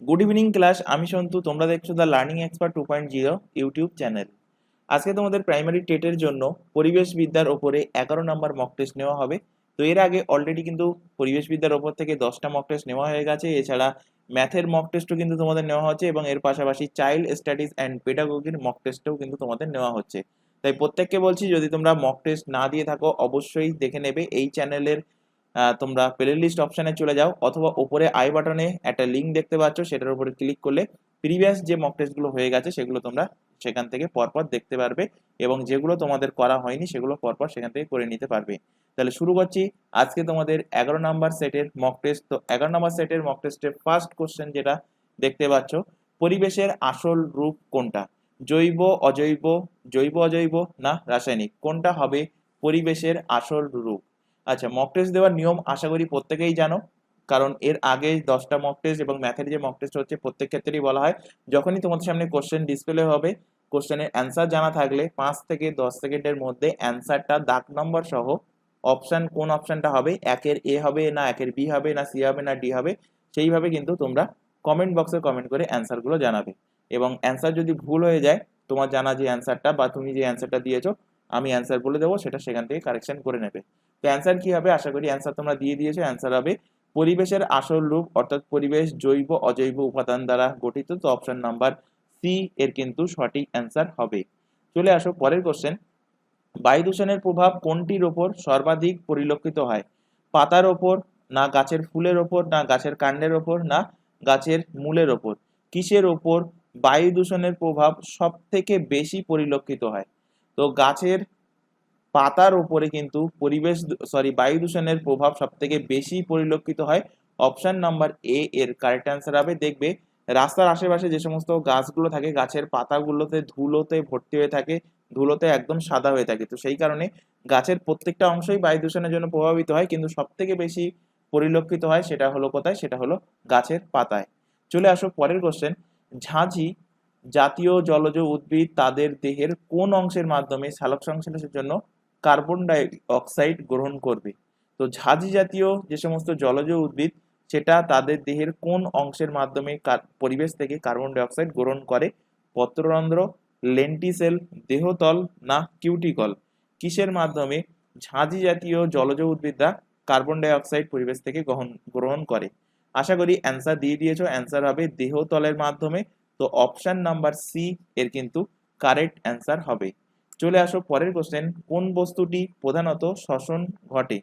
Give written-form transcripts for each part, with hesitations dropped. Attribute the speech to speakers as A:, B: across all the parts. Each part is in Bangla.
A: গুড ইভিনিং ক্লাস, আমি সন্তু। তোমরা দেখছো the learning expert 2.0 YouTube channel. আজকে তোমাদের প্রাইমারি টেটের জন্য পরিবেশ বিদ্যার ওপরে 11 নম্বর মক টেস্ট নেওয়া হবে। তো এর আগে অলরেডি কিন্তু পরিবেশ বিদ্যার ওপর থেকে 10টা মক টেস্ট নেওয়া হয়ে গেছে। এছাড়া ম্যাথের মক টেস্টও কিন্তু তোমাদের নেওয়া হচ্ছে এবং এর পাশাপাশি চাইল্ড স্টাডিজ অ্যান্ড পেডাগোগির মক টেস্টও কিন্তু তোমাদের নেওয়া হচ্ছে। তাই প্রত্যেককে বলছি, যদি তোমরা মক টেস্ট না দিয়ে থাকো অবশ্যই দেখে নেবে এই চ্যানেলের। তোমরা প্লে লিস্ট অপশানে চলে যাও, অথবা ওপরে আই বাটনে একটা লিঙ্ক দেখতে পাচ্ছ, সেটার উপরে ক্লিক করলে প্রিভিয়াস যে মক টেস্টগুলো হয়ে গেছে সেগুলো তোমরা সেখান থেকে পরপর দেখতে পারবে, এবং যেগুলো তোমাদের করা হয়নি সেগুলো পরপর সেখান থেকে করে নিতে পারবে। তাহলে শুরু করছি আজকে তোমাদের 11 নম্বর সেটের মক টেস্ট। তো 11 নম্বর সেটের মক টেস্টের ফার্স্ট কোশ্চেন যেটা দেখতে পাচ্ছ, পরিবেশের আসল রূপ কোনটা? জৈব, অজৈব, জৈব অজৈব না রাসায়নিক, কোনটা হবে পরিবেশের আসল রূপ? আচ্ছা, মক টেস্ট দেওয়ার নিয়ম আশা করি প্রত্যেকেই জানো, কারণ এর আগে 10টা মক টেস্ট এবং ম্যাথের যে মক টেস্ট হচ্ছে প্রত্যেক ক্ষেত্রেই বলা হয় যখনই তোমাদের সামনে কোশ্চেন ডিসপ্লে হবে, কোশ্চেনের অ্যান্সার জানা থাকলে 5 থেকে 10 সেকেন্ডের মধ্যে অ্যান্সারটা দাগ নম্বর সহ অপশন, কোন অপশনটা হবে, একের এ হবে না একের বি হবে না সি হবে না ডি হবে, সেইভাবে কিন্তু তোমরা কমেন্ট বক্সে কমেন্ট করে অ্যান্সারগুলো জানাবে। এবং অ্যান্সার যদি ভুল হয়ে যায়, তোমার জানা যে অ্যান্সারটা বা তুমি যে অ্যান্সারটা দিয়েছো আমি অ্যান্সার বলে দেবো, সেটা সেখান থেকে কারেকশন করে নেবে। তো অ্যান্সার কি হবে? আশা করি অ্যান্সার তোমরা দিয়ে দিয়েছো। অ্যান্সার হবে পরিবেশের আসল রূপ, অর্থাৎ পরিবেশ জৈব অজৈব উপাদান দ্বারা গঠিত। তো অপশন নাম্বার সি এর কিন্তু সঠিক অ্যান্সার হবে। চলে আসো পরের কোশ্চেন। বায়ু দূষণের প্রভাব কোনটির ওপর সর্বাধিক পরিলক্ষিত হয়? পাতার ওপর, না গাছের ফুলের ওপর, না গাছের কাণ্ডের ওপর, না গাছের মূলের ওপর? কিসের ওপর বায়ু দূষণের প্রভাব সব থেকে বেশি পরিলক্ষিত হয়? তো গাছের পাতার উপরে কিন্তু বায়ু দূষণের প্রভাব সব থেকে বেশি পরিলক্ষিত হয়। অপশন নাম্বার এ এর কারেক্ট অ্যান্সার হবে। দেখবে রাস্তার আশেপাশে যে সমস্ত গাছগুলো থাকে, গাছের পাতাগুলোতে ধুলোতে ভর্তি হয়ে থাকে, ধুলোতে একদম সাদা হয়ে থাকে। তো সেই কারণে গাছের প্রত্যেকটা অংশই বায়ু দূষণের জন্য প্রভাবিত হয়, কিন্তু সব থেকে বেশি পরিলক্ষিত হয় সেটা হলো কোথায়? সেটা হলো গাছের পাতায়। চলে আসো পরের কোশ্চেন। ঝাঁঝি জাতীয় জলজ উদ্ভিদ তাদের দেহের কোন অংশের মাধ্যমে সালোকসংশ্লেষের জন্য কার্বন ডাই অক্সাইড গ্রহণ করবে? তো ঝাঁঝি জাতীয় যে সমস্ত জলজ উদ্ভিদ, সেটা তাদের দেহের কোন অংশের মাধ্যমে পরিবেশ থেকে কার্বন ডাই অক্সাইড গ্রহণ করে? পত্ররন্ধ্র, লেন্টিসেল, দেহতল না কিউটিকল? কিসের মাধ্যমে ঝাঁঝি জাতীয় জলজ উদ্ভিদরা কার্বন ডাই অক্সাইড পরিবেশ থেকে গ্রহণ করে? আশা করি অ্যান্সার দিয়ে দিয়েছো। অ্যান্সার হবে দেহতলের মাধ্যমে। তো অপশন নাম্বার সি এর কিন্তু কারেক্ট অ্যান্সার হবে। চলে আসো পরের কোশ্চেন। কোন বস্তুটি প্রধানত শ্বসন ঘটে?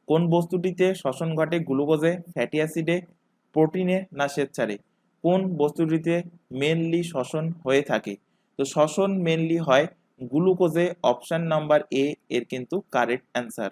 A: কোন বস্তুটিতে শ্বসন ঘটে? গ্লুকোজে, ফ্যাটি অ্যাসিডে, প্রোটিনে না শ্বেতসারে? কোন বস্তুটিতে মেনলি শ্বসন হয়ে থাকে? তো শ্বসন মেনলি হয় গ্লুকোজে। অপশন নাম্বার এ এর কিন্তু কারেক্ট অ্যান্সার।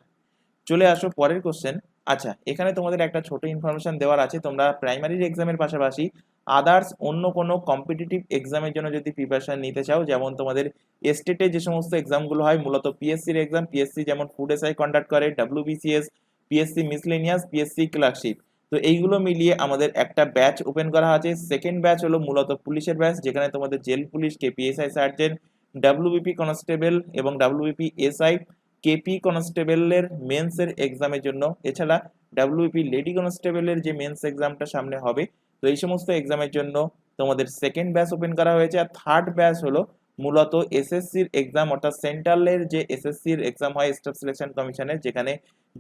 A: চলে আসো পরের কোশ্চেন। আচ্ছা, এখানে তোমাদের একটা ছোট ইনফরমেশন দেওয়ার আছে। তোমরা প্রাইমারি এক্সামের পাশাপাশি আদার্স অন্য কোনো কম্পিটিটিভ এক্সামের জন্য যদি প্রিপারেশন নিতে চাও, যেমন তোমাদের স্টেটে যে সমস্ত এক্সামগুলো হয়, মূলত পিএসসির এক্সাম, পিএসসি যেমন ফুড এসআই কন্ডাক্ট করে, WBCS, PSC miscellaneous, PSC clerkship. তো এইগুলো মিলিয়ে আমাদের একটা ব্যাচ ওপেন করা আছে। সেকেন্ড ব্যাচ হলো মূলত পুলিশের ব্যাচ, যেখানে তোমাদের jail police, KPSI sergeant, WBP constable এবং ডাব্লিউবিপি এসআই, কেপি কনস্টেবলের মেন্সের এক্সামের জন্য, এছাড়া ডাব্লিউপি লেডি কনস্টেবলের যে মেন্স এক্সামটা সামনে হবে, তো এই সমস্ত এক্সামের জন্য তোমাদের সেকেন্ড ব্যাচ ওপেন করা হয়েছে। আর থার্ড ব্যাচ হলো মূলত এসএসসির এক্সাম, অর্থাৎ সেন্ট্রালের যে এসএসসির এক্সাম হয় স্টাফ সিলেকশন কমিশনের, যেখানে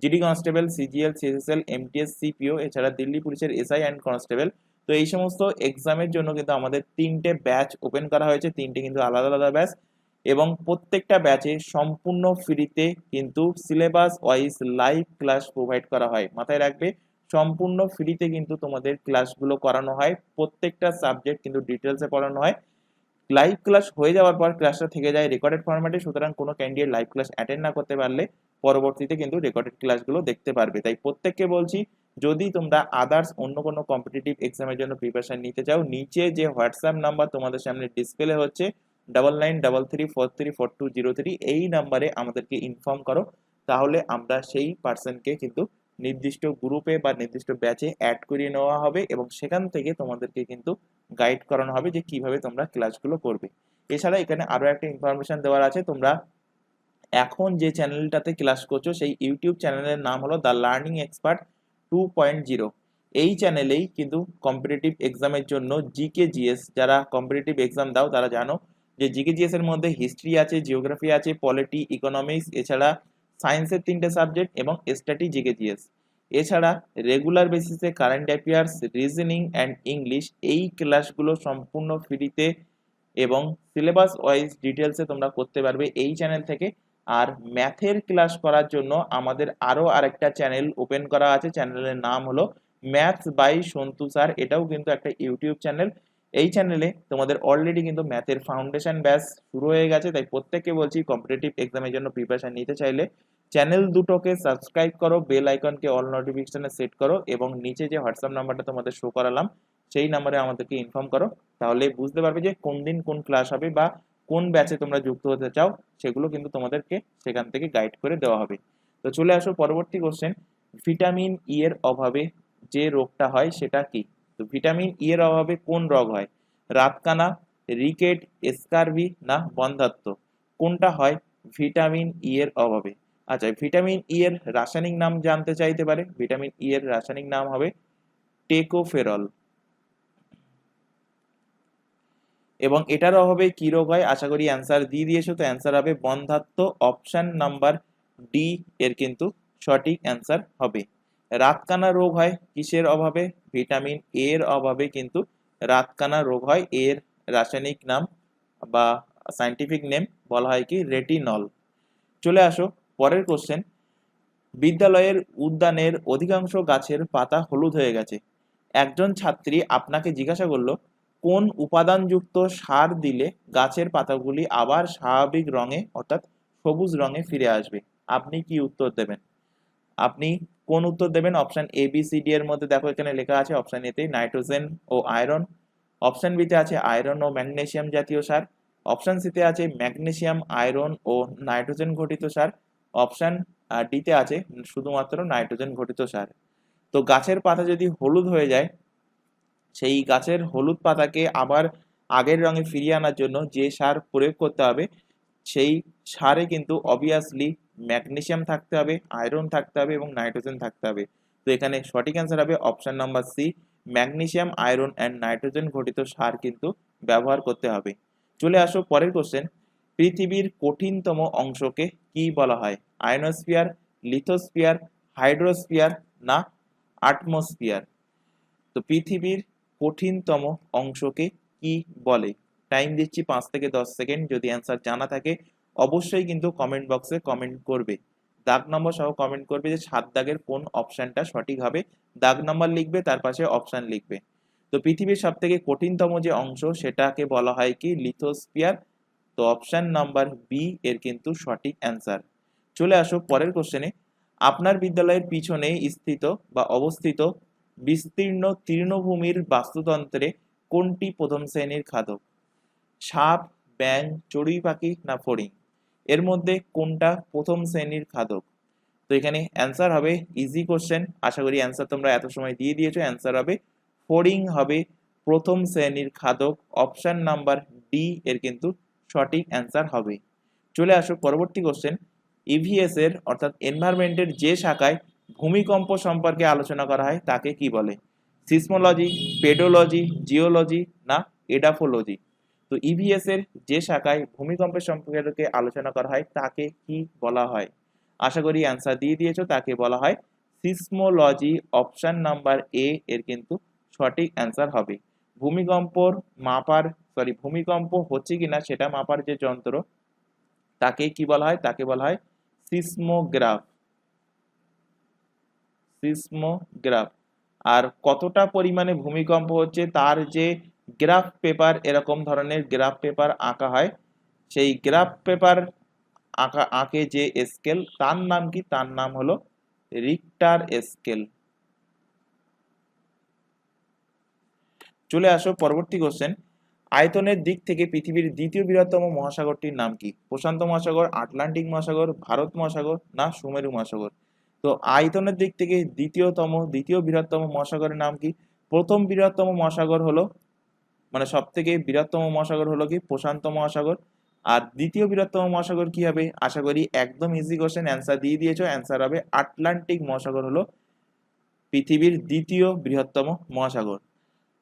A: GD constable, CGL, CSSL, MTS, CPO, এছাড়া দিল্লি পুলিশের এসআই অ্যান্ড কনস্টেবল। তো এই সমস্ত এক্সামের জন্য কিন্তু আমাদের 3টে ব্যাচ ওপেন করা হয়েছে, 3টে কিন্তু আলাদা আলাদা ব্যাচ, এবং প্রত্যেকটা ব্যাচে সম্পূর্ণ ফ্রিতে কিন্তু syllabus wise live class provide করা হয়। মাথায় রাখবে, সম্পূর্ণ ফ্রিতে কিন্তু তোমাদের ক্লাসগুলো করানো হয়। প্রত্যেকটা সাবজেক্ট কিন্তু ডিটেলসে পড়ানো হয়। লাইভ ক্লাস হয়ে যাওয়ার পর ক্লাসটা থেকে যায় রেকর্ডেড ফরম্যাটে, সুতরাং কোনো ক্যান্ডিডেট লাইভ ক্লাস অ্যাটেন্ড না করতে পারলে পরবর্তীতে কিন্তু রেকর্ডেড ক্লাসগুলো দেখতে পারবে। তাই প্রত্যেককে বলছি, যদি তোমরা আদার্স অন্য কোনো কম্পিটিটিভ এক্সামের জন্য প্রিপারেশন নিতে চাও, নিচে যে হোয়াটসঅ্যাপ নাম্বার তোমাদের সামনে ডিসপ্লে হচ্ছে 9933434203, এই নাম্বারে আমাদেরকে ইনফর্ম করো। তাহলে আমরা সেই পার্সনকে কিন্তু নির্দিষ্ট গ্রুপে বা নির্দিষ্ট ব্যাচে অ্যাড করিয়ে নেওয়া হবে, এবং সেখান থেকে তোমাদেরকে কিন্তু গাইড করানো হবে যে কিভাবে তোমরা ক্লাসগুলো করবে। এছাড়া এখানে আরো একটা ইনফরমেশন দেওয়ার আছে। তোমরা এখন যে চ্যানেলটাতে ক্লাস করছো সেই ইউটিউব চ্যানেলের নাম হলো দ্য লার্নিং এক্সপার্ট 2.0। এই চ্যানেলেই কিন্তু কম্পিটিটিভ এক্সামের জন্য জিকে জিএস, যারা কম্পিটিটিভ এক্সাম দাও তারা জানো যে জিকে জিএস এর মধ্যে হিস্ট্রি আছে, জিওগ্রাফি আছে, পলিটি, ইকোনমিক্স, এছাড়া সায়েন্সের 3টে সাবজেক্ট এবং স্ট্যাটি জিকে জিএস। এছাড়া রেগুলার বেসিসে current affairs, reasoning and English, এই ক্লাসগুলো সম্পূর্ণ ফ্রিতে এবং সিলেবাস ওয়াইজ ডিটেলসে তোমরা করতে পারবে এই চ্যানেল থেকে। আর ম্যাথের ক্লাস করার জন্য আমাদের আরও আরেকটা চ্যানেল ওপেন করা আছে, চ্যানেলের নাম হলো ম্যাথস বাই সন্তু স্যার। এটাও কিন্তু একটা ইউটিউব চ্যানেল। এই চ্যানেলে তোমাদের অলরেডি কিন্তু ম্যাথের ফাউন্ডেশন ব্যাচ শুরু হয়ে গেছে, তাই প্রত্যেককে বলছি কম্পিটিটিভ এক্সামের জন্য প্রিপারেশন নিতে চাইলে চ্যানেল দুটোকে সাবস্ক্রাইব করো, বেল আইকনকে অল নোটিফিকেশনে সেট করো এবং নিচে যে হোয়াটসঅ্যাপ নাম্বারটা তোমাদের শো করালাম সেই নাম্বারে আমাদেরকে ইনফর্ম করো। তাহলে বুঝতে পারবে যে কোন দিন কোন ক্লাস হবে বা কোন ব্যাচে তোমরা যুক্ত হতে চাও, সেগুলো কিন্তু তোমাদেরকে সেখান থেকে গাইড করে দেওয়া হবে। তো চলে আসো পরবর্তী কোশ্চেন, ভিটামিন ই এর অভাবে যে রোগটা হয় সেটা কি? তো ভিটামিন ই এর অভাবে কোন রোগ হয়? রাতকানা, রিকেট, স্কারভি না বন্ধ্যাত্ব? কোনটা হয় ভিটামিন ই এর অভাবে? আচ্ছা, ভিটামিন ই এর রাসায়নিক নাম জানতে চাইতে পারে। ভিটামিন ই এর রাসায়নিক নাম হবে টেকোফেরল। এবং এটার অভাবে কি রোগ হয়? আশা করি অ্যান্সার দিয়ে দিয়েছো, তো অ্যান্সার হবে বন্ধ্যাত্ব। অপশন নাম্বার ডি এর কিন্তু সঠিক অ্যান্সার হবে। রাতকানা রোগ হয় কিসের অভাবে? ভিটামিন এ এর অভাবে কিন্তু রাতকানা রোগ হয়। এর রাসায়নিক নাম বা সায়েন্টিফিক নেম বলা হয় কি রেটিনল। চলে আসো পরের কোশ্চেন, বিদ্যালয়ের উদ্যানের অধিকাংশ গাছের পাতা হলুদ হয়ে গেছে। একজন ছাত্রী আপনাকে জিজ্ঞাসা করলো কোন উপাদানযুক্ত সার দিলে গাছের পাতাগুলি আবার স্বাভাবিক রঙে অর্থাৎ সবুজ রঙে ফিরে আসবে? আপনি কি উত্তর দেবেন? আপনি কোন উত্তর দেবেন? Option A B C D এর মধ্যে দেখো এখানে লেখা আছে। অপশন এতে নাইট্রোজেন ও আয়রন, অপশন বিতে আছে আয়রন ও ম্যাগনেসিয়াম জাতীয় সার, অপশন সিতে আছে ম্যাগনেসিয়াম, আয়রন ও নাইট্রোজেন ঘটিত সার, অপশন ডিতে আছে শুধুমাত্র নাইট্রোজেন ঘটিত সার। তো গাছের পাতা যদি হলুদ হয়ে যায়, সেই গাছের হলুদ পাতাকে আবার আগের রঙে ফিরিয়ে আনার জন্য যে সার প্রয়োগ করতে হবে, সেই সারে কিন্তু অবভিয়াসলি ম্যাগনেসিয়াম থাকতে হবে, আয়রন থাকতে হবে এবং নাইট্রোজেন থাকতে হবে। তো এখানে সঠিক অ্যান্সার হবে option number C, magnesium, iron and nitrogen ঘটিত সার কিন্তু ব্যবহার করতে হবে। চলে আসো পরের কোশ্চেন, পৃথিবীর কঠিনতম অংশকে কি বলা হয়? আয়নোস্ফিয়ার, লিথোস্ফিয়ার, হাইড্রোস্ফিয়ার না আটমোস্ফিয়ার? তো পৃথিবীর কঠিনতম অংশকে কি বলে? টাইম দিচ্ছি 5 থেকে 10 সেকেন্ড। যদি অ্যান্সার জানা থাকে অবশ্যই কিন্তু কমেন্ট বক্সে কমেন্ট করবে, দাগ নম্বর সহ কমেন্ট করবে যে 7 দাগের কোন অপশনটা সঠিক হবে। দাগ নম্বর লিখবে, তার পাশে অপশন লিখবে। তো পৃথিবীর সব থেকে কঠিনতম যে অংশ সেটাকে বলা হয় কি লিথোস্ফিয়ার। তো অপশন নাম্বার বি এর কিন্তু সঠিক অ্যান্সার। চলে আসো পরের কোশ্চেনে, আপনার বিদ্যালয়ের পিছনে স্থিত বা অবস্থিত বিস্তীর্ণ তৃণভূমির বাস্তুতন্ত্রে কোনটি প্রথম শ্রেণীর খাদক? সাপ, ব্যাঙ, চড়ুই পাখি না ফড়িং? এর মধ্যে কোনটা প্রথম শ্রেণীর খাদক? তো এখানে অ্যান্সার হবে ইজি কোশ্চেন, আশা করি অ্যান্সার তোমরা এত সময় দিয়ে দিয়েছো। অ্যান্সার হবে ফড়িং হবে প্রথম শ্রেণীর খাদক। অপশন নাম্বার ডি এর কিন্তু সঠিক অ্যান্সার হবে। চলে আসো পরবর্তী কোশ্চেন, ইভিএস এর অর্থাৎ এনভায়রনমেন্টের যে শাখায় ভূমিকম্প সম্পর্কে আলোচনা করা হয় তাকে কি বলে? সিসমোলজি, পেডোলজি, জিওলজি না এডাফোলজি? তো ইভিএস এর যে শাখায় ভূমিকম্পের সম্পর্কে আলোচনা করা হয় তাকে কি বলা হয়? আশা করি অ্যান্সার দিয়ে দিয়েছো, তাকে বলা হয় সিসমোলজি। অপশন নাম্বার এ এর কিন্তু সঠিক অ্যান্সার হবে। ভূমিকম্প হচ্ছে কিনা সেটা মাপার যে যন্ত্র তাকে কি বলা হয়? তাকে বলা হয় সিসমোগ্রাফ। সিসমোগ্রাফ। আর কতটা পরিমাণে ভূমিকম্প হচ্ছে তার যে গ্রাফ পেপার, এরকম ধরনের গ্রাফ পেপার আঁকা হয়, সেই গ্রাফ পেপার আঁকে যে স্কেল তার নাম কি? তার নাম হলো রিক্টার স্কেল। চলে আসো পরবর্তী কোশ্চেন, আয়তনের দিক থেকে পৃথিবীর দ্বিতীয় বৃহত্তম মহাসাগরটির নাম কি? প্রশান্ত মহাসাগর, আটলান্টিক মহাসাগর, ভারত মহাসাগর না সুমেরু মহাসাগর? তো আয়তনের দিক থেকে দ্বিতীয় বৃহত্তম মহাসাগরের নাম কি? প্রথম বৃহত্তম মহাসাগর হলো মানে সব থেকে বৃহত্তম মহাসাগর হলো কি প্রশান্ত মহাসাগর। আর দ্বিতীয় বৃহত্তম মহাসাগর কি হবে? আশা করি একদম ইজি কোশ্চেন, অ্যান্সার দিয়ে দিয়েছো। অ্যান্সার হবে আটলান্টিক মহাসাগর হলো পৃথিবীর দ্বিতীয় বৃহত্তম মহাসাগর?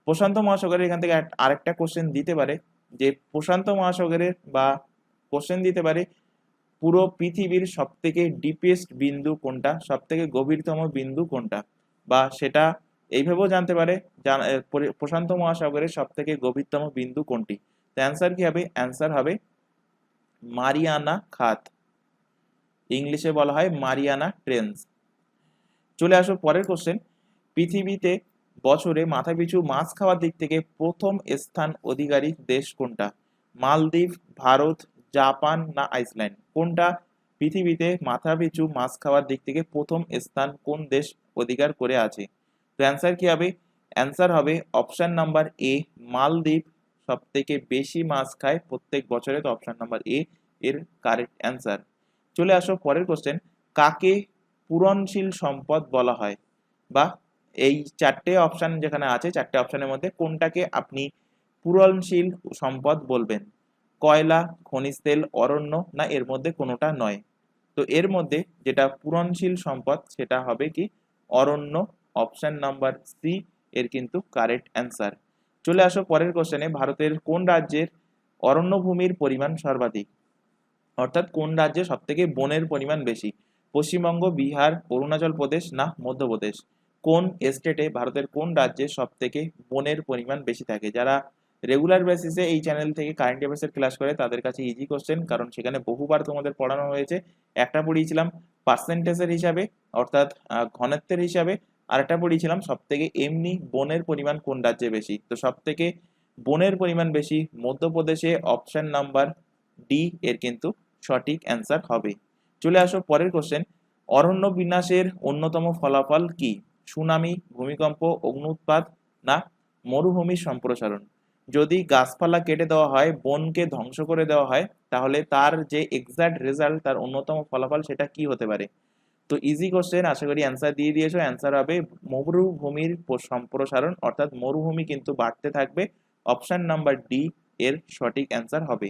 A: প্রশান্ত মহাসাগরের এখান থেকে আরেকটা কোশ্চেন দিতে পারে যে প্রশান্ত মহাসাগরের বা কোশ্চেন দিতে পারে পুরো পৃথিবীর সব থেকে ডিপেস্ট বিন্দু কোনটা, সব থেকে গভীরতম বিন্দু কোনটা, বা সেটা এইভাবেও জানতে পারে প্রশান্ত মহাসাগরের সব থেকে গভীরতম বিন্দু কোনটি। তো অ্যান্সার কি হবে? অ্যান্সার হবে মারিয়ানা খাত, ইংলিশে বলা হয় মারিয়ানা ট্রেঞ্চ। চলে আসো পরের কোশ্চেন, পৃথিবীতে বছরে মাথাপিছু মাছ খাওয়ার দিক থেকে প্রথম স্থান অধিকারী দেশ কোনটা? মালদ্বীপ, ভারত, জাপান না আইসল্যান্ড? কোনটা পৃথিবীতে মাথাপিছু মাছ খাওয়ার দিক থেকে প্রথম স্থান কোন দেশ অধিকার করে আছে? তো অ্যান্সার কি হবে? অ্যান্সার হবে অপশন নাম্বার এ, মালদ্বীপ সব থেকে বেশি মাছ খায় প্রত্যেক বছরে। তো অপশন নাম্বার এ এর কারেক্ট অ্যান্সার। চলে আসো পরের কোশ্চেন, কাকে পূরণশীল সম্পদ বলা হয়? বা এই চারটে অপশন যেখানে আছে, চারটে অপশনের মধ্যে কোনটাকে আপনি পূরণশীল সম্পদ বলবেন? কয়লা, খনিজ তেল, অরণ্য না এর মধ্যে কোনোটা নয়? তো এর মধ্যে যেটা পূরণশীল সম্পদ সেটা হবে কি অরণ্য, অপশন নাম্বার সি এর কিন্তু কারেক্ট অ্যান্সার। চলে আসো পরের কোশ্চেনে, ভারতের কোন রাজ্যের অরণ্য ভূমির পরিমাণ সর্বাধিক? অর্থাৎ কোন রাজ্যে সব থেকে বনের পরিমাণ বেশি? পশ্চিমবঙ্গ, বিহার, অরুণাচল প্রদেশ না মধ্যপ্রদেশ? কোন স্টেটে ভারতের কোন রাজ্যে সব থেকে বনের পরিমাণ বেশি থাকে? যারা রেগুলার বেসিসে এই চ্যানেল থেকে কারেন্ট অ্যাফেয়ার্সের ক্লাস করে তাদের কাছে ইজি কোশ্চেন, কারণ সেখানে বহুবার তোমাদের পড়ানো হয়েছে। একটা পড়িয়েছিলাম পার্সেন্টেজের হিসাবে অর্থাৎ ঘনত্বের হিসাবে, আর একটা পড়িয়েছিলাম সব থেকে এমনি বনের পরিমাণ কোন রাজ্যে বেশি। তো সব থেকে বনের পরিমাণ বেশি মধ্যপ্রদেশে, অপশন নাম্বার ডি এর কিন্তু সঠিক অ্যান্সার হবে। চলে আসো পরের কোশ্চেন, অরণ্য বিনাশের অন্যতম ফলাফল কি? সুনামি, ভূমিকম্প, অগ্নুৎপাত না মরুভূমির সম্প্রসারণ? যদি গাছপালা কেটে দেওয়া হয়, বনকে ধ্বংস করে দেওয়া হয়, তাহলে তার যে এক্সাক্ট রেজাল্ট, তার অন্যতম ফলাফল সেটা কি হতে পারে? তো ইজি কোশ্চেন, আশা করি অ্যান্সার দিয়ে দিয়েছো। অ্যান্সার হবে মরুভূমির সম্প্রসারণ, অর্থাৎ মরুভূমি কিন্তু বাড়তে থাকবে। অপশন নাম্বার ডি এর সঠিক অ্যান্সার হবে।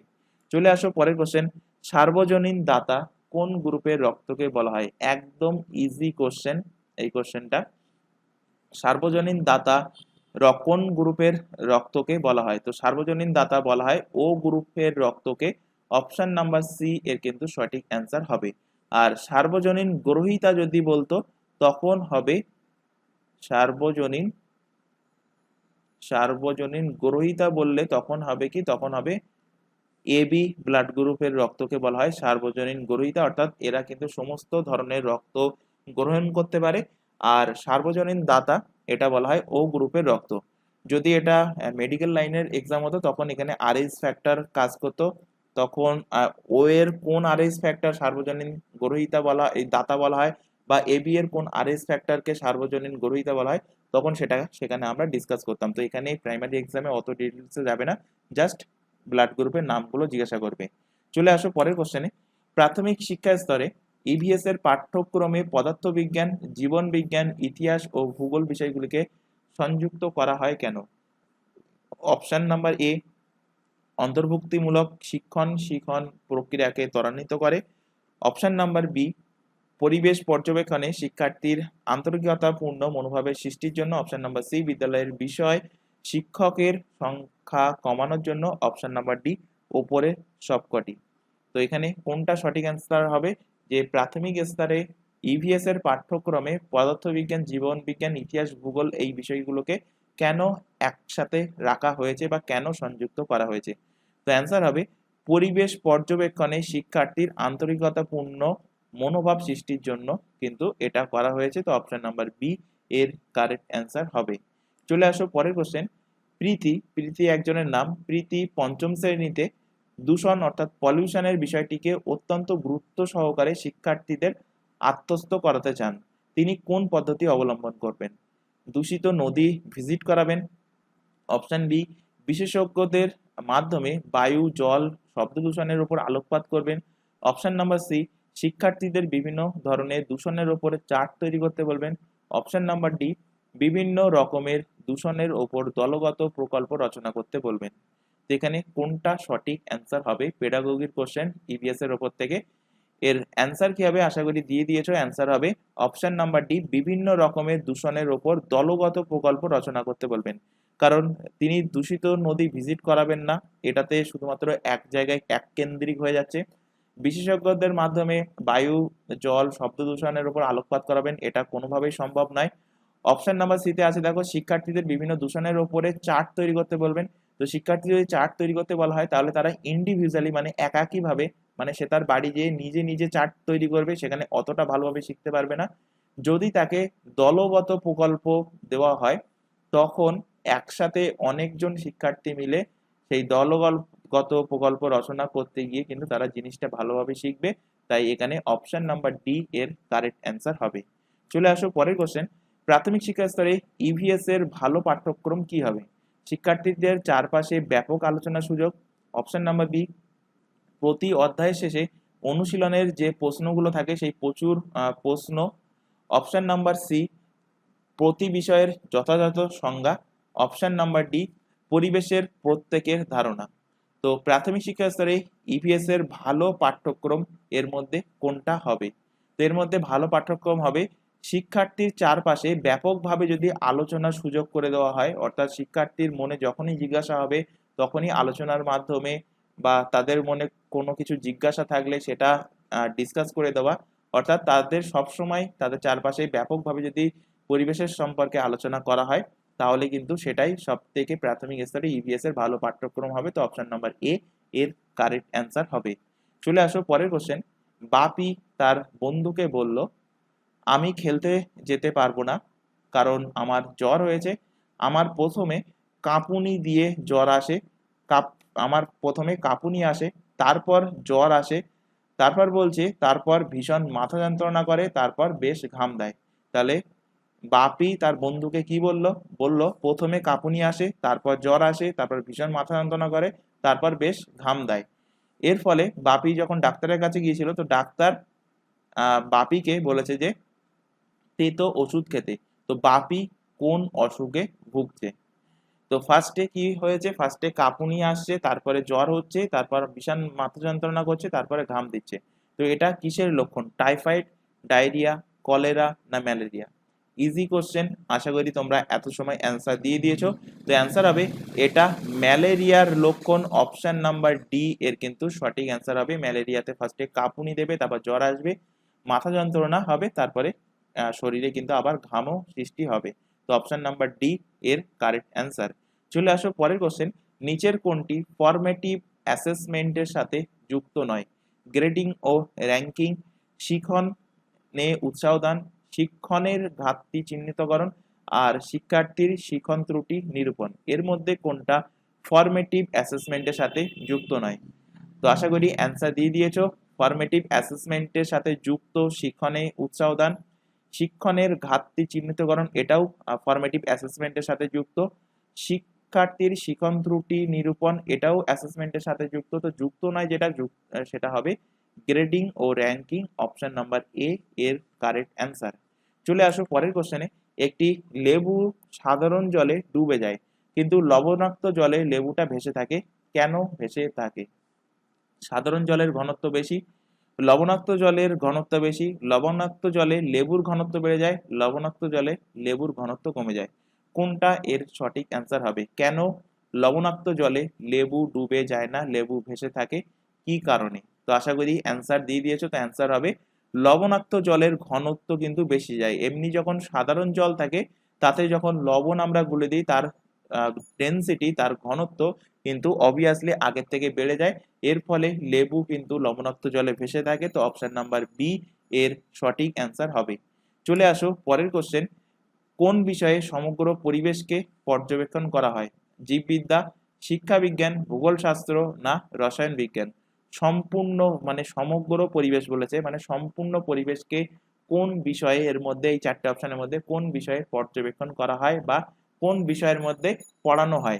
A: চলে আসো পরের কোশ্চেন, সার্বজনীন দাতা কোন গ্রুপের রক্তকে বলা হয়? একদম ইজি কোশ্চেন এই কোশ্চেনটা। সার্বজনীন দাতা কোন গ্রুপের রক্তকে বলা হয়? তো সার্বজনীন দাতা বলা হয় ও গ্রুপের রক্তকে। অপশন নাম্বার সি এর কিন্তু সঠিক অ্যান্সার হবে। আর সার্বজনীন গ্রহীতা যদি বলতো তখন হবে সার্বজনীন সার্বজনীন গ্রহীতা বললে তখন হবে কি? তখন হবে এবি ব্লাড গ্রুপের রক্তকে বলা হয় সার্বজনীন গ্রহীতা, অর্থাৎ এরা কিন্তু সমস্ত ধরনের রক্ত গ্রহণ করতে পারে। আর সার্বজনীন দাতা এটা বলা হয় ও গ্রুপের রক্ত। যদি এটা মেডিকেল লাইনের এক্সাম হতো তখন এখানে আরএইচ ফ্যাক্টর কাজ করতো, তখন ও এর কোন আরএইচ ফ্যাক্টর সার্বজনীন গ্রহীতা বলা এই দাতা বলা হয়, বা এবি এর কোন আরএইচ ফ্যাক্টরকে সার্বজনীন গ্রহীতা বলা হয়, তখন সেটা সেখানে আমরা ডিসকাস করতাম। তো এখানে প্রাইমারি এক্সামে অত ডিটেলসে যাবে না, জাস্ট ব্লাড গ্রুপের নামগুলো জিজ্ঞাসা করবে। চলে আসো পরের কোশ্চেনে, প্রাথমিক শিক্ষা স্তরে ইভিএস এর পাঠ্যক্রমে পদার্থবিজ্ঞান, জীবন বিজ্ঞান, ইতিহাস ও ভূগোল বিষয়গুলিকে সংযুক্ত করা হয় কেন? অপশন নাম্বার এ, অন্তর্ভুক্তিমূলক শিক্ষণ প্রক্রিয়াকে ত্বরান্বিত করে। অপশন নাম্বার বি, পরিবেশ পর্যবেক্ষণে শিক্ষার্থীর আন্তরিকতাপূর্ণ মনোভাবের সৃষ্টির জন্য। অপশন নাম্বার সি, বিদ্যালয়ের বিষয় শিক্ষকের সংখ্যা কমানোর জন্য। অপশন নাম্বার ডি, ওপরে সবকটি। তো এখানে কোনটা সঠিক অ্যান্সার হবে? যে প্রাথমিক স্তরে ইভিএস এর পাঠ্যক্রমে পদার্থবিজ্ঞান, জীবন বিজ্ঞান, ইতিহাস, ভূগোল এই বিষয়গুলোকে কেন একসাথে রাখা হয়েছে বা কেন সংযুক্ত করা হয়েছে? তো অ্যান্সার হবে পরিবেশ পর্যবেক্ষণে শিক্ষার্থীর আন্তরিকতাপূর্ণ মনোভাব সৃষ্টির জন্য কিন্তু এটা করা হয়েছে। তো অপশন নাম্বার বি এর কারেক্ট অ্যান্সার হবে। চলে আসো পরের কোশ্চেন, প্রীতি একজনের নাম। প্রীতি পঞ্চম শ্রেণীতে দূষণ অর্থাৎ পলিউশনের বিষয়টিকে অত্যন্ত গুরুত্ব সহকারে শিক্ষার্থীদের আত্মস্থ করাতে চান। তিনি কোন পদ্ধতি অবলম্বন করবেন? দূষিত নদী ভিজিট করাবেন। অপশন বি, বিশেষজ্ঞদের মাধ্যমে বায়ু, জল, শব্দ দূষণের উপর আলোকপাত করবেন। অপশন নাম্বার সি, শিক্ষার্থীদের বিভিন্ন ধরনের দূষণের উপরে চার্ট তৈরি করতে বলবেন। অপশন নাম্বার ডি, বিভিন্ন রকমের দূষণের ওপর দলগত প্রকল্প রচনা করতে বলবেন। তো এখানে কোনটা সঠিক অ্যান্সার হবে? পেডাগোগির কোশ্চেন ইভিএস এর ওপর থেকে। এর অ্যান্সার কি হবে আশা করি দিয়ে দিয়েছো। অ্যান্সার হবে অপশন নাম্বার ডি, বিভিন্ন রকমের দূষণের ওপর দলগত প্রকল্প রচনা করতে বলবেন। কারণ তিনি দূষিত নদী ভিজিট করাবেন না, এটাতে শুধুমাত্র এক জায়গায় এক কেন্দ্রিক হয়ে যাচ্ছে। বিশেষজ্ঞদের মাধ্যমে বায়ু, জল, শব্দ দূষণের উপর আলোকপাত করাবেন, এটা কোনোভাবেই সম্ভব নয়। অপশন নাম্বার সিতে আছে দেখো, শিক্ষার্থীদের বিভিন্ন দূষণের উপরে চার্ট তৈরি করতে বলবেন। তো শিক্ষার্থী যদি চার্ট তৈরি করতে বলা হয় তাহলে তারা ইন্ডিভিজুয়ালি মানে একাকীভাবে, মানে সে তার বাড়ি যেয়ে নিজে নিজে চার্ট তৈরি করবে, সেখানে অতটা ভালোভাবে শিখতে পারবে না। যদি তাকে দলগত প্রকল্প দেওয়া হয় তখন একসাথে অনেকজন শিক্ষার্থী মিলে সেই দলগত প্রকল্প রচনা করতে গিয়ে কিন্তু তারা জিনিসটা ভালোভাবে শিখবে। তাই এখানে অপশন নাম্বার ডি এর কারেক্ট অ্যান্সার হবে। চলে আসো পরের কোশ্চেন, প্রাথমিক শিক্ষা স্তরে ইভিএস এর ভালো পাঠ্যক্রম কি হবে? শিক্ষার্থীদের চারপাশে ব্যাপক আলোচনার সুযোগ। অপশন নাম্বার বি, প্রতি অধ্যায়ের শেষে অনুশীলনের যে প্রশ্নগুলো থাকে সেই প্রচুর প্রশ্ন। অপশন নাম্বার সি, প্রতি বিষয়ের যথাযথ সংজ্ঞা। অপশন নাম্বার ডি, পরিবেশের প্রত্যেকের ধারণা। তো প্রাথমিক শিক্ষা স্তরে ইভিএস এর ভালো পাঠ্যক্রম এর মধ্যে কোনটা হবে? তো এর মধ্যে ভালো পাঠ্যক্রম হবে শিক্ষার্থীর চারপাশে ব্যাপকভাবে যদি আলোচনার সুযোগ করে দেওয়া হয়, অর্থাৎ শিক্ষার্থীর মনে যখনই জিজ্ঞাসা হবে তখনই আলোচনার মাধ্যমে বা তাদের মনে কোনো কিছু জিজ্ঞাসা থাকলে সেটা ডিসকাস করে দেওয়া, অর্থাৎ তাদের সবসময় তাদের চারপাশে ব্যাপকভাবে যদি পরিবেশের সম্পর্কে আলোচনা করা হয় তাহলে কিন্তু সেটাই সব থেকে প্রাথমিক স্তরে ইভিএস এর ভালো পাঠ্যক্রম হবে। তো অপশন নাম্বার এ এর কারেক্ট অ্যান্সার হবে। চলে আসো পরের কোশ্চেন, বাপি তার বন্ধুকে বলল, আমি খেলতে যেতে পারবো না কারণ আমার জ্বর হয়েছে। আমার প্রথমে কাঁপুনি দিয়ে জ্বর আসে, আমার প্রথমে কাঁপুনি আসে, তারপর জ্বর আসে, তারপর বলছে তারপর ভীষণ মাথা যন্ত্রণা করে, তারপর বেশ ঘাম দেয়। তাহলে বাপি তার বন্ধুকে কি বলল? বলল প্রথমে কাঁপুনি আসে, তারপর জ্বর আসে, তারপর ভীষণ মাথা যন্ত্রণা করে, তারপর বেশ ঘাম দেয়। এর ফলে বাপি যখন ডাক্তারের কাছে গিয়েছিল তো ডাক্তার বাপিকে বলেছে যে তেতো ওষুধ খেতে। তো বাপি কোন অসুখে ভুগছে? তো ফার্স্টে কি হয়েছে? ফার্স্টে কাঁপুনি আসছে, তারপরে জ্বর হচ্ছে, তারপর ভীষণ মাথা যন্ত্রণা করছে, তারপরে ঘাম দিচ্ছে। তো এটা কিসের লক্ষণ? টাইফয়েড, ডায়রিয়া, কলেরা না ম্যালেরিয়া? ইজি কোশ্চেন, আশা করি তোমরা এত সময় অ্যান্সার দিয়ে দিয়েছো। তো অ্যান্সার হবে এটা ম্যালেরিয়ার লক্ষণ। অপশন নাম্বার ডি এর কিন্তু সঠিক অ্যান্সার হবে। ম্যালেরিয়াতে ফার্স্টে কাঁপুনি দেবে, তারপর জ্বর আসবে, মাথা যন্ত্রণা হবে, তারপরে শরীরে কিন্তু আবার ঘামও সৃষ্টি হবে। তো অপশন নাম্বার ডি এর কারেক্ট অ্যান্সার। চলে আসো পরের কোশ্চেন, নিচের কোনটি ফরমেটিভ অ্যাসেসমেন্টের সাথে যুক্ত নয়? গ্রেডিং ও র্যাঙ্কিং, শিখনে উৎসাহ দান, শিক্ষণের ঘাটতি চিহ্নিতকরণ, আর শিক্ষার্থীর শিখন ত্রুটি নিরূপণ। এর মধ্যে কোনটা ফরমেটিভ অ্যাসেসমেন্টের সাথে যুক্ত নয়? তো আশা করি অ্যান্সার দিয়ে দিয়েছো। ফরমেটিভ অ্যাসেসমেন্টের সাথে যুক্ত শিক্ষণে উৎসাহ দান, শিক্ষণের ঘাটতি চিহ্নিতকরণ, এটাও ফরমেটিভ অ্যাসেসমেন্টের সাথে যুক্ত। শিক্ষার্থীর শিখন ত্রুটি নিরূপণ, এটাও অ্যাসেসমেন্টের সাথে যুক্ত। তো যুক্ত নয় যেটা সেটা হবে গ্রেডিং ও র্যাঙ্কিং। অপশন নাম্বার এ এর কারেক্ট অ্যান্সার। চলে আসো পরের কোশ্চেনে, একটি লেবু সাধারণ জলে ডুবে যায় কিন্তু লবণাক্ত জলে লেবুটা ভেসে থাকে, কেন ভেসে থাকে? সাধারণ জলের ঘনত্ব বেশি, লবণাক্ত জলের ঘনত্ব বেশি, লবণাক্ত জলে লেবুর ঘনত্ব বেড়ে যায়, লবণাক্ত জলে লেবুর ঘনত্ব কমে যায়। কোনটা এর সঠিক অ্যান্সার হবে? কেন লবণাক্ত জলে লেবু ডুবে যায় না, লেবু ভেসে থাকে, কি কারণে? তো আশা করি অ্যান্সার দিয়ে দিয়েছো। তো অ্যান্সার হবে লবণাক্ত জলের ঘনত্ব কিন্তু বেশি যায়। এমনি যখন সাধারণ জল থাকে তাতে যখন লবণ আমরা গুলে দিই তার ডেনসিটি, তার ঘনত্ব কিন্তু অবভিয়াসলি আগের থেকে বেড়ে যায়। এর ফলে লেবু কিন্তু লবণাক্ত জলে ভেসে থাকে। তো অপশন নাম্বার বি এর সঠিক অ্যান্সার হবে। চলে আসো পরের কোশ্চেন, কোন বিষয়ে সমগ্র পরিবেশকে পর্যবেক্ষণ করা হয়? জীববিদ্যা, শিক্ষা বিজ্ঞান, ভূগোল শাস্ত্র না রসায়ন বিজ্ঞান? সম্পূর্ণ মানে সমগ্র পরিবেশ বলেছে, মানে সম্পূর্ণ পরিবেশকে কোন বিষয়ে, এর মধ্যে এই চারটে অপশনের মধ্যে কোন বিষয়ে পর্যবেক্ষণ করা হয় বা কোন বিষয়ের মধ্যে পড়ানো হয়?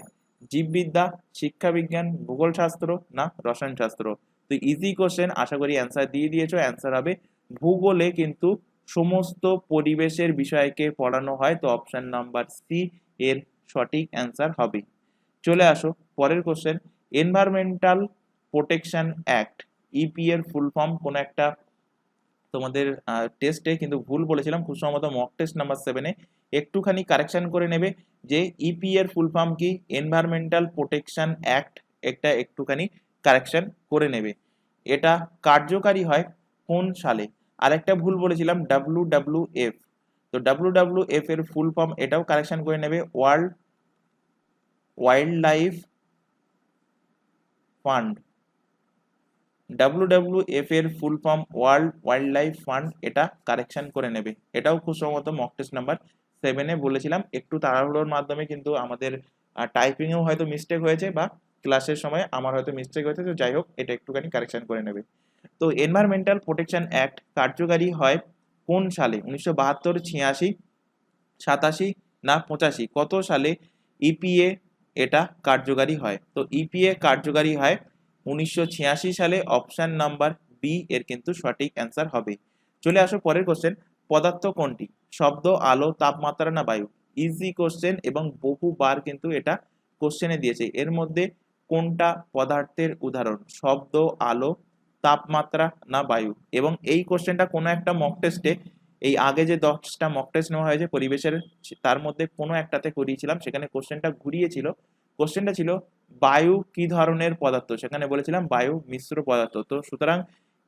A: জীববিদ্যা, শিক্ষা বিজ্ঞান, ভূগোল শাস্ত্র না রসায়ন শাস্ত্র? তো ইজি কোশ্চেন, আশা করি অ্যান্সার দিয়ে দিয়েছো। অ্যান্সার হবে ভূগোলে কিন্তু সমস্ত পরিবেশের বিষয়কে পড়ানো হয়। তো অপশন নাম্বার সি এর সঠিক অ্যান্সার হবে। চলে আসো পরের question, environmental protection act EP এর ফুল ফর্ম কোন একটা তোমাদের টেস্টে কিন্তু ভুল বলেছিলাম, খুব সম্ভবত মক টেস্ট নাম্বার 7-এ একটুখানি কারেকশন করে নেবে যে ইপি এর ফুল ফর্ম কি, এনভায়রনমেন্টাল প্রোটেকশন অ্যাক্ট, একটা একটুখানি কারেকশন করে নেবে। এটা কার্যকারী হয় কোন সালে? আরেকটা ভুল বলেছিলাম WWF, তো WWF এর ফুল ফর্ম এটাও কারেকশন করে নেবে, world wild life fund. WWF এর full form world wild life fund, এটা কারেকশন করে নেবে। এটাও খুব সম্ভবত মক টেস্ট নাম্বার 7-এ বলেছিলাম, একটু তাড়াহুড়োর মাধ্যমে কিন্তু আমাদের টাইপিংয়েও হয়তো মিস্টেক হয়েছে বা ক্লাসের সময় আমার হয়তো মিস্টেক হয়েছে, তো যাই হোক এটা একটুখানি কারেকশন করে নেবে। তো এনভায়রনমেন্টাল প্রোটেকশন অ্যাক্ট কার্যকারী হয় কোন সালে? 1972, 86, 87 না 85? কত সালে ইপিএ এটা কার্যকারী হয়? তো ইপিএ কার্যকারী হয় 1986 সালে, অপশন নাম্বার বি এর কিন্তু সঠিক অ্যান্সার হবে। চলে আসো পরের কোশ্চেন, পদার্থ কোনটি? শব্দ, আলো, তাপমাত্রা না বায়ু? ইজি কোশ্চেন এবং বহুবার কিন্তু এটা কোশ্চেনে দিয়েছে। এর মধ্যে কোনটা পদার্থের উদাহরণ? শব্দ, আলো, তাপমাত্রা না বায়ু? এবং এই কোশ্চেনটা কোনো একটা মক টেস্টে, এই আগে যে 10টা মক টেস্ট নেওয়া হয়েছে পরিবেশের, তার মধ্যে কোনো একটাতে করিয়েছিলাম, সেখানে কোশ্চেনটা ঘুরিয়েছিল। কোশ্চেনটা ছিল বায়ু কি ধরনের পদার্থ, সেখানে বলেছিলাম বায়ু মিশ্র পদার্থ। তো সুতরাং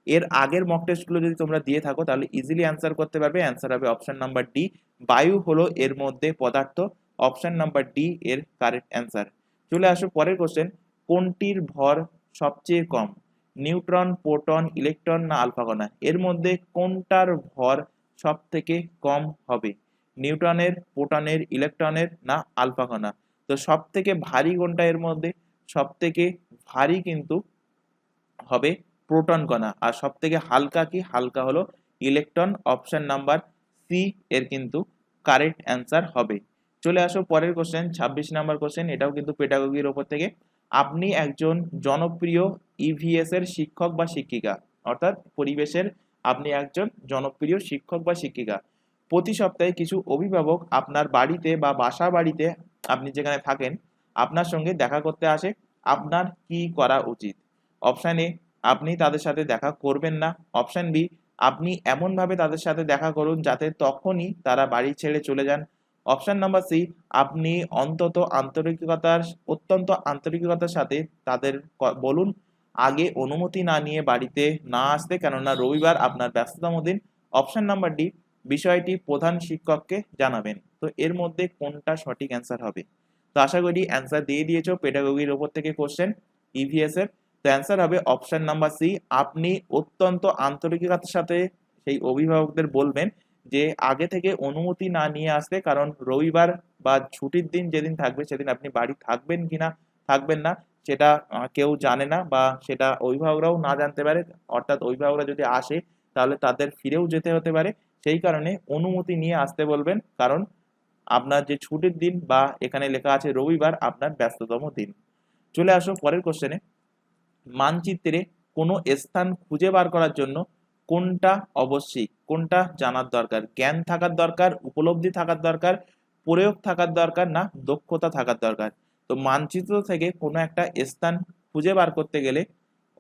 A: এর আগের মক টেস্টগুলো যদি তোমরা দিয়ে থাকো তাহলে ইজিলি অ্যান্সার করতে পারবে। অ্যান্সার হবে অপশন নাম্বার ডি, বায়ু হলো এর মধ্যে পদার্থ। অপশন নাম্বার ডি এর কারেক্ট অ্যান্সার। চলে আসো পরের কোশ্চেন, কোনটির ভর সবচেয়ে কম? নিউট্রন, প্রোটন, ইলেকট্রন না আলফা কণা? এর মধ্যে কোনটার ভর সব থেকে কম হবে? নিউটনের, প্রোটনের, ইলেকট্রনের না আলফা কণা? তো সব থেকে ভারী কোনটা এর মধ্যে? সব থেকে ভারী কিন্তু হবে প্রোটন কণা, আর সব থেকে হালকা কি? হালকা হলো ইলেকট্রন। অপশন নাম্বার সি এর কিন্তু কারেক্ট অ্যান্সার হবে। চলে আসো পরের কোশ্চেন, 26 নাম্বার কোশ্চেন, এটাও কিন্তু পেডাগোগির ওপর থেকে। আপনি একজন জনপ্রিয় ইভিএস এর শিক্ষক বা শিক্ষিকা, অর্থাৎ পরিবেশের আপনি একজন জনপ্রিয় শিক্ষক বা শিক্ষিকা। প্রতি সপ্তাহে কিছু অভিভাবক আপনার বাড়িতে বা বাসা বাড়িতে, আপনি যেখানে থাকেন, আপনার সঙ্গে দেখা করতে আসে। আপনার কি করা উচিত? অপশন এ, আপনি তাদের সাথে দেখা করবেন না। অপশন বি, আপনি এমনভাবে তাদের সাথে দেখা করুন যাতে তখনই তারা বাড়ি ছেড়ে চলে যান। অপশন নাম্বার সি, আপনি অত্যন্ত আন্তরিকতার সাথে তাদের বলুন আগে অনুমতি না নিয়ে বাড়িতে না আসতে, কেননা রবিবার আপনার ব্যস্ততম দিন। অপশন নাম্বার ডি, বিষয়টি প্রধান শিক্ষককে জানাবেন। তো এর মধ্যে কোনটা সঠিক অ্যান্সার হবে? তো আশা করি অ্যান্সার দিয়ে দিয়েছো পেডাগোগির ওপর থেকে কোশ্চেন ইভিএস এর। তো অ্যান্সার হবে অপশন নাম্বার সি, আপনি অত্যন্ত আন্তরিকতার সাথে সেই অভিভাবকদের বলবেন যে আগে থেকে অনুমতি না নিয়ে আসতে, কারণ রবিবার বা ছুটির দিন যেদিন থাকবে সেদিন আপনি বাড়ি থাকবেন কিনা থাকবেন না সেটা কেউ জানে না, বা সেটা অভিভাবকরাও না জানতে পারে। অর্থাৎ অভিভাবকরা যদি আসে তাহলে তাদের ফিরেও যেতে হতে পারে, সেই কারণে অনুমতি নিয়ে আসতে বলবেন, কারণ আপনার যে ছুটির দিন বা এখানে লেখা আছে রবিবার আপনার ব্যস্ততম দিন। চলে আসো পরের কোশ্চেনে, মানচিত্রে কোনো স্থান খুঁজে বার করার জন্য কোনটা আবশ্যিক, কোনটা জানার দরকার? জ্ঞান থাকার দরকার, উপলব্ধি থাকার দরকার, প্রয়োগ থাকার দরকার না দক্ষতা থাকার দরকার? তো মানচিত্র থেকে কোনো একটা স্থান খুঁজে বার করতে গেলে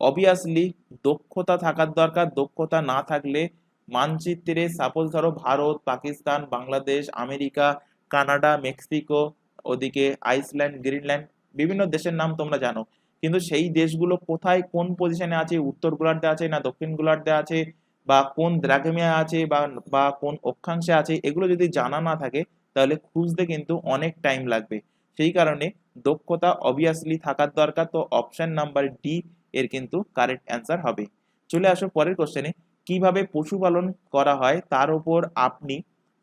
A: অবভিয়াসলি দক্ষতা থাকার দরকার। দক্ষতা না থাকলে মানচিত্রে, সাপোজ ধরো Bharat, Pakistan, Bangladesh, America, Canada, Mexico, ওদিকে আইসল্যান্ড, গ্রিনল্যান্ড, বিভিন্ন দেশের নাম তোমরা জানো, কিন্তু সেই দেশগুলো কোথায় কোন পজিশনে আছে, উত্তর গোলার্ধে আছে না দক্ষিণ গোলার্ধে আছে, বা কোন দ্রাঘিমায় আছে বা কোন অক্ষাংশে আছে, এগুলো যদি জানা না থাকে তাহলে খুঁজতে কিন্তু অনেক টাইম লাগবে। সেই কারণে দক্ষতা অবভিয়াসলি থাকার দরকার। তো অপশন নাম্বার ডি এর কিন্তু কারেক্ট অ্যান্সার হবে। চলে আসো পরের কোশ্চেনে, কিভাবে পশুপালন করা হয় তার উপর আপনি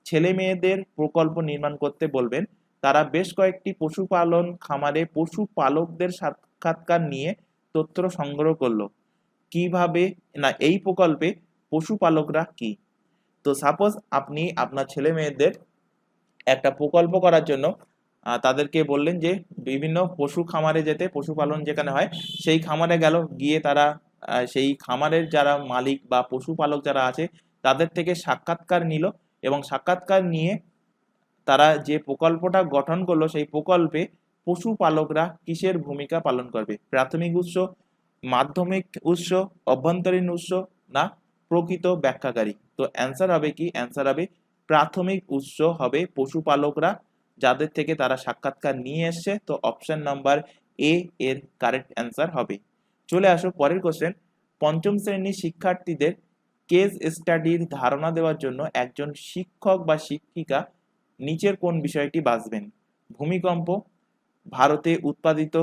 A: ছেলে মেয়েদের প্রকল্প নির্মাণ করতে বলবেন। তারা বেশ কয়েকটি পশুপালন খামারে পশুপালকদের সাক্ষাৎকার নিয়ে তথ্য সংগ্রহ করলো। কিভাবে না, এই প্রকল্পে পশুপালকরা কি? তো সাপোজ আপনি আপনার ছেলে মেয়েদের একটা প্রকল্প করার জন্য তাদেরকে বললেন যে বিভিন্ন পশু খামারে যেতে, পশুপালন যেখানে হয় সেই খামারে গেল, গিয়ে তারা সেই খামারের যারা মালিক বা পশুপালক যারা আছে তাদের থেকে সাক্ষাৎকার নিল, এবং সাক্ষাৎকার নিয়ে তারা যে প্রকল্পটা গঠন করলো সেই প্রকল্পে পশুপালকরা কিসের ভূমিকা পালন করবে? প্রাথমিক উৎস, মাধ্যমিক উৎস, অভ্যন্তরীণ উৎস না প্রকৃত ব্যাখ্যাকারী। তো অ্যান্সার হবে কি? অ্যান্সার হবে প্রাথমিক উৎস হবে পশুপালকরা, যাদের থেকে তারা সাক্ষাৎকার নিয়ে এসছে। তো অপশন নাম্বার এ এর কারেক্ট অ্যান্সার হবে। চলে আসো পরের কোশ্চেন। পঞ্চম শ্রেণীর শিক্ষার্থীদের কেস স্টাডির ধারণা দেওয়ার জন্য একজন শিক্ষক বা শিক্ষিকা নিচের কোন বিষয়টি বাছবেন? ভূমিকম্প, ভারতে উৎপাদিত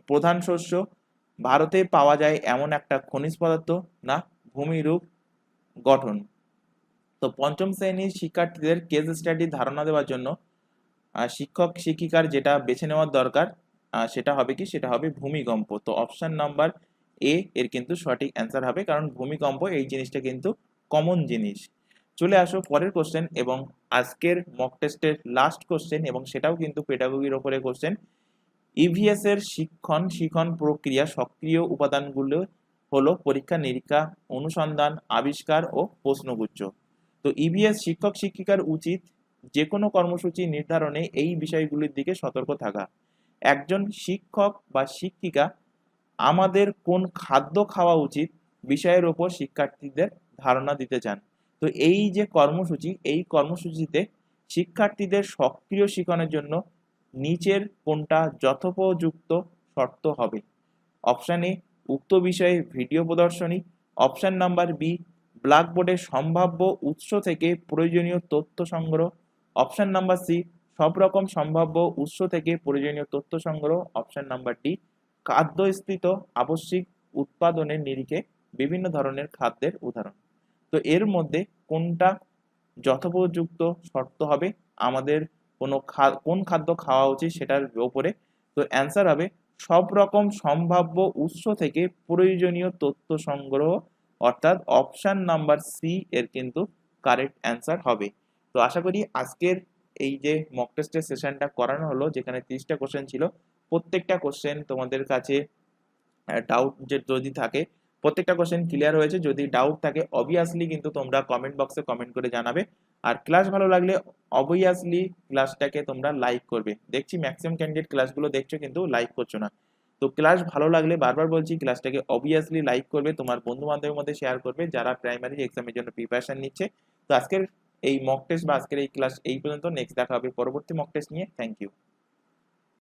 A: প্রধান শস্য, ভারতে পাওয়া যায় এমন একটা খনিজ পদার্থ, না ভূমিরূপ গঠন। তো পঞ্চম শ্রেণীর শিক্ষার্থীদের কেস স্টাডির ধারণা দেওয়ার জন্য শিক্ষক শিক্ষিকার যেটা বেছে নেওয়ার দরকার সেটা হবে কি? সেটা হবে ভূমিকম্প। তো অপশন নাম্বার এ এর কিন্তু সঠিক অ্যান্সার হবে, কারণ ভূমিকম্প এই জিনিসটা কিন্তু কমন জিনিস। চলে আসো পরের কোশ্চেন এবং আজকের মক টেস্টের লাস্ট কোশ্চেন, এবং সেটাও কিন্তু পেডাগোগির ওপরে কোশ্চেন। ইভিএস এর শিখন প্রক্রিয়া সক্রিয় উপাদানগুলো হলো পরীক্ষা নিরীক্ষা, অনুসন্ধান, আবিষ্কার ও প্রশ্নগুচ্ছ। তো ইভিএস শিক্ষক শিক্ষিকার উচিত যে কোনো কর্মসূচি নির্ধারণে এই বিষয়গুলির দিকে সতর্ক থাকা। একজন শিক্ষক বা শিক্ষিকা আমাদের কোন খাদ্য খাওয়া উচিত বিষয়ের ওপর শিক্ষার্থীদের ধারণা দিতে চান। তো এই যে কর্মসূচি, এই কর্মসূচিতে শিক্ষার্থীদের সক্রিয় শিখনের জন্য নিচের কোনটা যথোপযুক্ত শর্ত হবে? অপশন এ উক্ত বিষয়ে ভিডিও প্রদর্শনী, অপশন নাম্বার বি ব্ল্যাকবোর্ডে সম্ভাব্য উৎস থেকে প্রয়োজনীয় তথ্য সংগ্রহ, অপশন নাম্বার সি সব রকম সম্ভাব্য উৎস থেকে প্রয়োজনীয় তথ্য সংগ্রহ, অপশন নাম্বার ডি খাদ্যস্থিত আবশ্যিক উৎপাদনের নিরিখে বিভিন্ন ধরনের খাদ্যের উদাহরণ। তো এর মধ্যে কোনটা যথোপযুক্ত শর্ত হবে আমাদের কোন খাদ্য খাওয়া উচিত সেটার উপরে? তো অ্যান্সার হবে সব রকম সম্ভাব্য উৎস থেকে প্রয়োজনীয় তথ্য সংগ্রহ, অর্থাৎ অপশন নাম্বার সি এর কিন্তু কারেক্ট অ্যান্সার হবে। তো আশা করি আজকের এই যে মক টেস্টের সেশনটা করানো হলো, যেখানে 30টা কোশ্চেন ছিল, প্রত্যেকটা কোশ্চেন তোমাদের কাছে ডাউট যদি থাকে প্রত্যেকটা কোশ্চেন ক্লিয়ার হয়েছে। যদি ডাউট থাকে অবভিয়াসলি কিন্তু তোমরা কমেন্ট বক্সে কমেন্ট করে জানাবে। আর ক্লাস ভালো লাগলে অবভিয়াসলি ক্লাসটাকে তোমরা লাইক করবে। দেখছি ম্যাক্সিমাম ক্যান্ডিডেট ক্লাসগুলো দেখছো কিন্তু লাইক করছো না। তো ক্লাস ভালো লাগলে বারবার বলছি ক্লাসটাকে অবভিয়াসলি লাইক করবে, তোমার বন্ধু বান্ধবের মধ্যে শেয়ার করবে যারা প্রাইমারি এক্সামের জন্য প্রিপারেশন নিচ্ছে। তো আজকের এই মক টেস্ট বা আজকের এই ক্লাস এই পর্যন্ত। নেক্সট দেখা হবে পরবর্তী মক টেস্ট নিয়ে। Thank you.